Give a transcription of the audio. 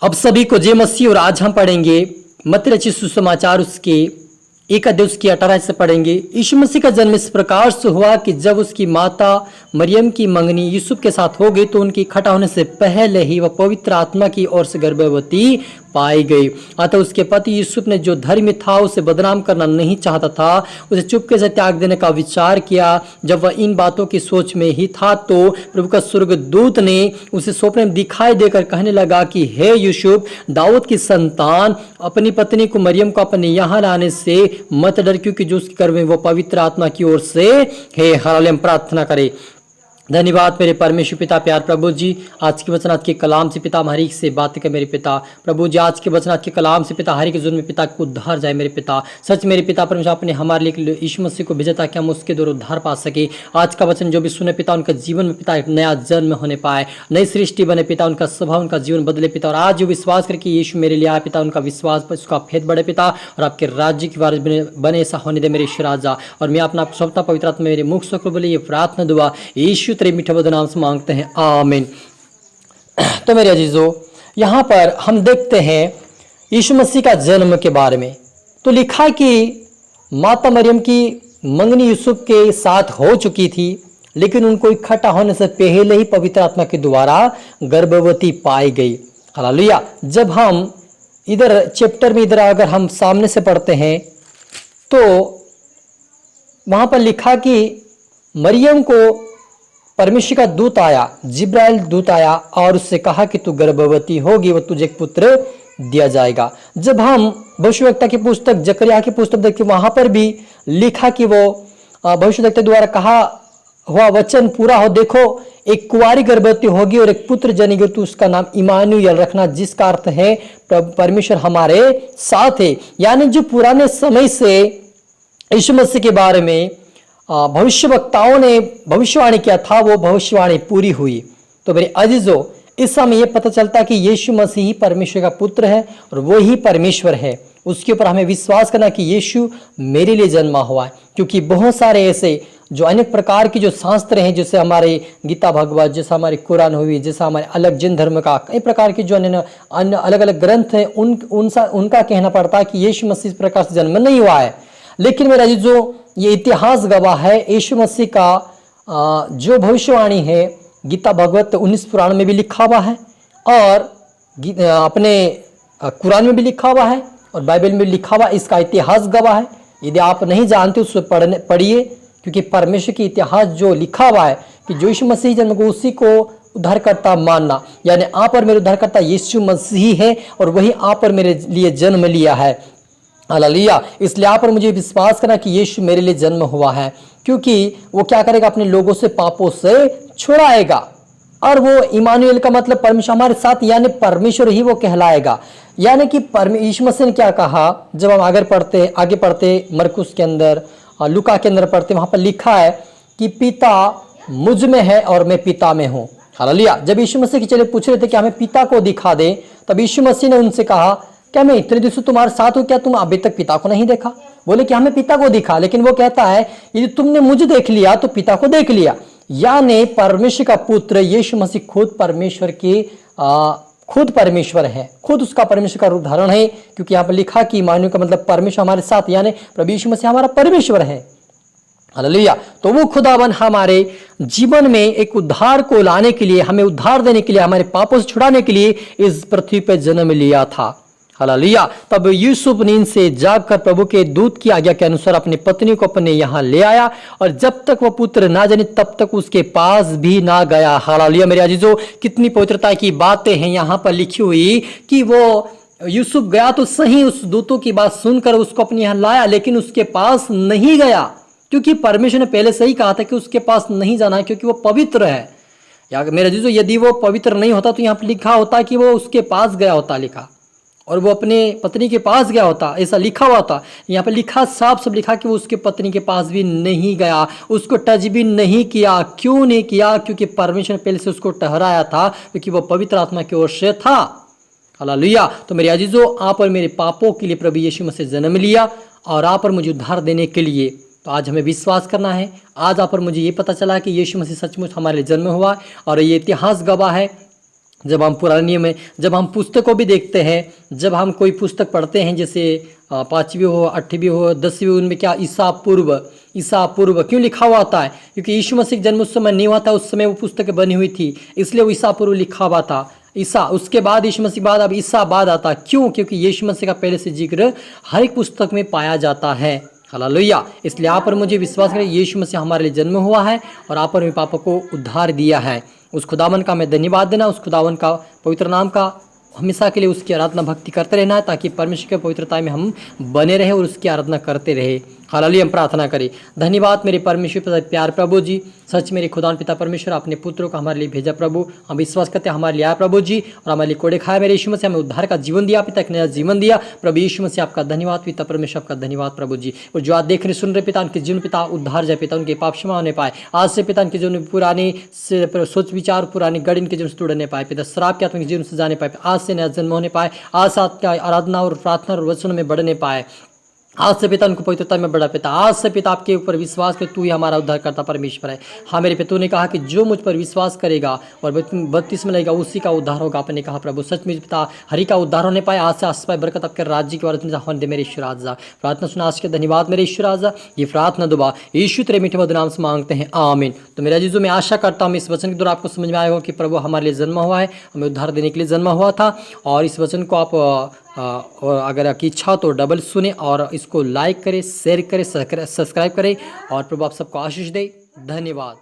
अब सभी को जय मसीह। और आज हम पढ़ेंगे मत्ती रचित सुसमाचार उसके 1 अध्याय उसकी 18 से पढ़ेंगे। यीशु मसीह का जन्म इस प्रकार से हुआ कि जब उसकी माता मरियम की मंगनी यूसुफ के साथ हो गई तो उनकी इकट्ठा होने से पहले ही वह पवित्र आत्मा की ओर से गर्भवती पाई गई। अतः उसके पति यूसुफ ने जो धर्मी था उसे बदनाम करना नहीं चाहता था, उसे चुपके से त्याग देने का विचार किया। जब वह इन बातों की सोच में ही था तो प्रभु का स्वर्गदूत ने उसे स्वप्न में दिखाई देकर कहने लगा कि हे यूसुफ, दाऊद की संतान, अपनी पत्नी को मरियम को अपने यहाँ लाने से मत डर, क्योंकि जो उसके गर्भ में वो पवित्र आत्मा की ओर से है। हालेलुया। हम प्रार्थना करें। धन्यवाद मेरे परमेश्वर पिता, प्यार प्रभु जी, आज के वचन आज के कलाम से पिता हमारी से बात कर मेरे पिता प्रभु जी। आज के वचन आज के कलाम से पिता हरी के जुर्म में पिता को उद्धार जाए मेरे पिता। सच मेरे पिता परमेश्वर आपने हमारे लिए यीशु मसीह को भेजा ताकि हम उसके द्वारा उद्धार पा सके। आज का वचन जो भी सुने पिता उनका जीवन में पिता एक नया जन्म होने पाए, नई सृष्टि बने पिता, उनका स्वभाव उनका जीवन बदले पिता। और आज जो विश्वास करके यीशु मेरे लिए आया पिता, उनका विश्वास पर उसका फेद बढ़े पिता, और आपके राज्य की वारिस बने ऐसा होने दे मेरे ईश्वर राजा। और मैं अपना स्वतः पवित्र आत्मा मेरे मुख से बोले ये प्रार्थना दुआ यीशु तेरे मीठे बद नाम से मांगते हैं, आमीन। तो मेरे अजीजों, यहाँ पर हम देखते हैं यीशु मसीह का जन्म के बारे में। तो लिखा कि माता मरियम की मंगनी यूसुफ के साथ हो चुकी थी, लेकिन उनको इकट्ठा होने से पहले ही पवित्र आत्मा के द्वारा गर्भवती पाई गई। हालेलुया। जब हम इधर चैप्टर में इधर अगर हम सामने से पढ़ते हैं तो वहां पर लिखा कि मरियम को परमेश्वर का दूत आया, जिब्राइल दूत आया और उससे कहा कि तू गर्भवती होगी, वो तुझे एक पुत्र दिया जाएगा। जब हम भविष्यवक्ता की पुस्तक जकरिया की पुस्तक देखते वहां पर भी लिखा कि वो भविष्यवक्ता द्वारा कहा हुआ वचन पूरा हो। देखो, एक कुंवारी गर्भवती होगी और एक पुत्र जनेगी, तो उसका नाम इमानुएल रखना, जिसका अर्थ है परमेश्वर हमारे साथ है। यानी जो पुराने समय से यीशु मसीह के बारे में भविष्यवक्ताओं ने भविष्यवाणी किया था, वो भविष्यवाणी पूरी हुई। तो मेरे अजीजों, इस समय यह पता चलता है कि यीशु मसीह ही परमेश्वर का पुत्र है और वो ही परमेश्वर है। उसके ऊपर हमें विश्वास करना कि यीशु मेरे लिए जन्मा हुआ है, क्योंकि बहुत सारे ऐसे जो अनेक प्रकार की जो शास्त्र हैं, जैसे हमारे गीता भगवत, जैसे हमारी कुरान हुई, जैसे हमारे अलग जैन धर्म का कई प्रकार के जो अन्य अलग अलग ग्रंथ हैं, उनका कहना पड़ता है कि यीशु मसीह इस प्रकार से जन्म नहीं हुआ है। लेकिन मेरा अजीजों, ये इतिहास गवाह है यीशु मसीह का जो भविष्यवाणी है गीता भगवत 19 पुराण में भी लिखा हुआ है और अपने कुरान में भी लिखा हुआ है और बाइबल में भी लिखा हुआ है। इसका इतिहास गवाह है। यदि आप नहीं जानते उसको पढ़िए, क्योंकि परमेश्वर की इतिहास जो लिखा हुआ है कि जो यीशु मसीह जन्म को उसी को उद्धारकर्ता मानना, यानी आप और मेरे उद्धारकर्ता यीशु मसीह है और वही आप और मेरे लिए जन्म लिया है। हालेलुया। इसलिए आप और मुझे विश्वास करना कि यीशु मेरे लिए जन्म हुआ है, क्योंकि वो क्या करेगा, अपने लोगों से पापों से छुड़ाएगा। और वो इमानुएल का मतलब परमेश्वर हमारे साथ, यानी परमेश्वर ही वो कहलाएगा। यानी कि यीशु मसीह ने क्या कहा, जब हम आगे पढ़ते मरकुस के अंदर, लुका के अंदर पढ़ते, वहां पर लिखा है कि पिता मुझ में है और मैं पिता में हूँ। हालेलुया। जब यीशु मसीह के चेले पूछ रहे थे कि हमें पिता को दिखा दे, तब यीशु मसीह ने उनसे कहा, क्या मैं इतने दिवसों तुम्हारे साथ हूं, क्या तुम अभी तक पिता को नहीं देखा? बोले कि हमें पिता को दिखा। लेकिन वो कहता है यदि तुमने मुझे देख लिया तो पिता को देख लिया। यानी परमेश्वर का पुत्र यीशु मसीह खुद परमेश्वर है, खुद उसका परमेश्वर का रूप धारण है, क्योंकि यहाँ पर लिखा कि इमानुएल का मतलब परमेश्वर हमारे साथ, यानी प्रभु यीशु मसीह हमारा परमेश्वर है। हालेलुया। तो वो खुदावन हमारे जीवन में एक उद्धार को लाने के लिए, हमें उद्धार देने के लिए, हमारे पापों से छुड़ाने के लिए इस पृथ्वी पर जन्म लिया था। हालेलुया। तब यूसुफ नींद से जागकर प्रभु के दूत की आज्ञा के अनुसार अपनी पत्नी को अपने यहाँ ले आया, और जब तक वह पुत्र ना जने तब तक उसके पास भी ना गया। हालेलुया। मेरे अजीजों, कितनी पवित्रता की बातें हैं यहाँ पर लिखी हुई कि वो यूसुफ गया तो सही, उस दूतों की बात सुनकर उसको अपने यहाँ लाया, लेकिन उसके पास नहीं गया, क्योंकि परमेश्वर ने पहले से ही कहा था कि उसके पास नहीं जाना है, क्योंकि वो पवित्र है। या मेरे अजीजों, यदि वो पवित्र नहीं होता तो यहाँ पर लिखा होता कि वो उसके पास गया होता, लिखा, और वो अपने पत्नी के पास गया होता, ऐसा लिखा हुआ था। यहाँ पे लिखा, साफ सब लिखा कि वो उसके पत्नी के पास भी नहीं गया, उसको टच भी नहीं किया। क्यों नहीं किया? क्योंकि परमेश्वर ने पहले से उसको ठहराया था, क्योंकि वो पवित्र आत्मा की ओर से था। हालेलुया। तो मेरे अजीजों, आप और मेरे पापों के लिए प्रभु यीशु मसीह जन्म लिया और आप और मुझे उद्धार देने के लिए। तो आज हमें विश्वास करना है। आज आप और मुझे ये पता चला कि यीशु मसीह सचमुच हमारे लिए जन्म हुआ और ये इतिहास गवाह है जब हम पुराने नियम में जब हम पुस्तकों भी देखते हैं, जब हम कोई पुस्तक पढ़ते हैं, जैसे 5वीं हो, 8वीं हो, 10वीं, उनमें क्या ईसा पूर्व क्यों लिखा हुआ आता है? क्योंकि यीशु मसीह का जन्म उस समय नहीं हुआ था, उस समय वो पुस्तकें बनी हुई थी, इसलिए वो ईसा पूर्व लिखा हुआ था। ईसा उसके बाद, यीशु मसीह बाद, अब ईसा बाद आता। क्यों? क्योंकि यीशु मसीह का पहले से जिक्र हर एक पुस्तक में पाया जाता है। हालेलुया। इसलिए आप और मुझे विश्वास करें, यीशु मसीह हमारे लिए जन्म हुआ है और आप और मेरे पापों को उद्धार दिया है। उस खुदावन का मैं धन्यवाद देना, उस खुदावन का पवित्र नाम का हमेशा के लिए उसकी आराधना भक्ति करते रहना है, ताकि परमेश्वर के पवित्रता में हम बने रहे और उसकी आराधना करते रहे। हालेलुया। हम प्रार्थना करें। धन्यवाद मेरे परमेश्वर पिता प्यार प्रभु जी, सच मेरे खुदावन पिता परमेश्वर अपने पुत्रों को हमारे लिए भेजा प्रभु। हम विश्वास करते हैं हमारे लिए आया प्रभु जी, और हमारे लिए कोड़े खाया मेरे यीशु मसीह, हमें उद्धार का जीवन दिया पिता, एक नया जीवन दिया प्रभु यीशु मसीह। आपका धन्यवाद पिता परमेश्वर, आपका धन्यवाद प्रभु जी। और जो आज देख रहे सुन रहे पिता, उनके जीवन पिता उद्धार जाए पिता, उनके पाप क्षमा होने पाए आज से पिता, उनके जीवन पुराने सोच विचार पुराने गढ़ इनके जीवन से तोड़ने पाए पिता, शराब के आत्मिक जीवन से जाने पाए आज से नया जन्म होने पाए, आज से आपका आराधना और प्रार्थना और वचनों में बढ़ने पाए आज से पिता, उनको पवित्रता में बड़ा पिता, आज से पिता आपके ऊपर विश्वास कर, तू ही हमारा उद्धार करता परमेश्वर है। हाँ मेरे पिता ने कहा कि जो मुझ पर विश्वास करेगा और बत्तीस में लगेगा उसी का उद्धार होगा। आपने कहा प्रभु सच में पिता, हरि का उद्धार होने पाए आज से आस पाए बरकत आपके राज्य की वारस में होने दे मेरे ईश्वर राजा। प्रार्थना सुना आज के धन्यवाद मेरे ईश्वर राजा, ये प्रार्थना दुआ यीशु तेरे मीठे मधुर नाम से मांगते हैं, आमीन। तो मेरा जीजू, मैं आशा करता हूँ इस वचन के द्वारा आपको समझ में आया होगा कि प्रभु हमारे लिए जन्म हुआ है, हमें उद्धार देने के लिए जन्म हुआ था। और इस वचन को आप और अगर आपकी इच्छा हो तो डबल सुने और इसको लाइक करें, शेयर करें, सब्सक्राइब करें, और प्रभु आप सबको आशीष दे। धन्यवाद।